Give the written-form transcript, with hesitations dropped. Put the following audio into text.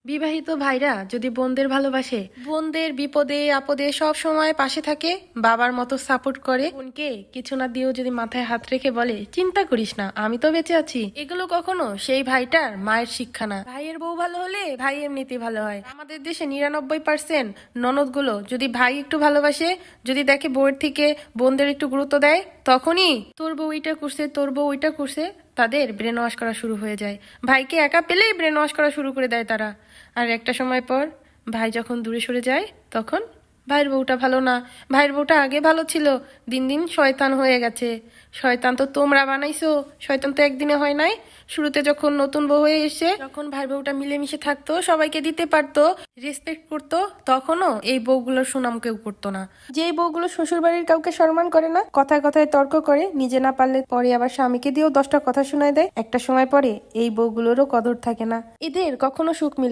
বিবাহিত ভাইরা যদি বোনদের ভালোবাসে, বোনদের বিপদে আপদে সব সময় পাশে থাকে, বাবার মতো সাপোর্ট করে, বোনকে কিছু না দিয়েও যদি মাথায় হাত রেখে বলে চিন্তা করিস না আমি তো বেঁচে আছি, এগুলো কখনো সেই ভাইটার মায়ের শিক্ষা না। ভাইয়ের বউ ভালো হলে ভাই এমনিতেই ভালো হয়। আমাদের দেশে 99% ননদ গুলো যদি ভাই একটু ভালোবাসে, যদি দেখে বউয়ের থেকে বোনদের একটু গুরুত্ব দেয়, তখনই তোর বউ এটা করছে তোর বউ ওইটা করছে তাদের ব্রেন ওয়াশ করা শুরু হয়ে যায়। ভাইকে একা পেলেই ব্রেন ওয়াশ করা শুরু করে দেয় তারা। আর একটা সময় পর ভাই যখন দূরে সরে যায়, তখন ভাইয়ের বউটা ভালো না, ভাইয়ের বউটা আগে ভালো ছিল, দিন দিন শয়তান হয়ে গেছে। শয়তান তো তোমরা বানাইছো, শয়তান তো একদিনে হয় নাই। শুরুতে যখন নতুন বউ হয়ে এসে, যখন ভাই বউটা মিলেমিশে থাকতো, সবাইকে দিতে পারতো, রেসপেক্ট করতো, তখনও এই বউগুলোর সুনাম কেউ করতো না। যেই বউগুলো শ্বশুর বাড়ির কাউকে সম্মান করে না, কথায় কথায় তর্ক করে, নিজে না পারলে পরে আবার স্বামীকে দিয়েও 10টা কথা শোনায় দেয়, একটা সময় পরে এই বউগুলোরও কদর থাকে না, এদের কখনো সুখ মিলে না।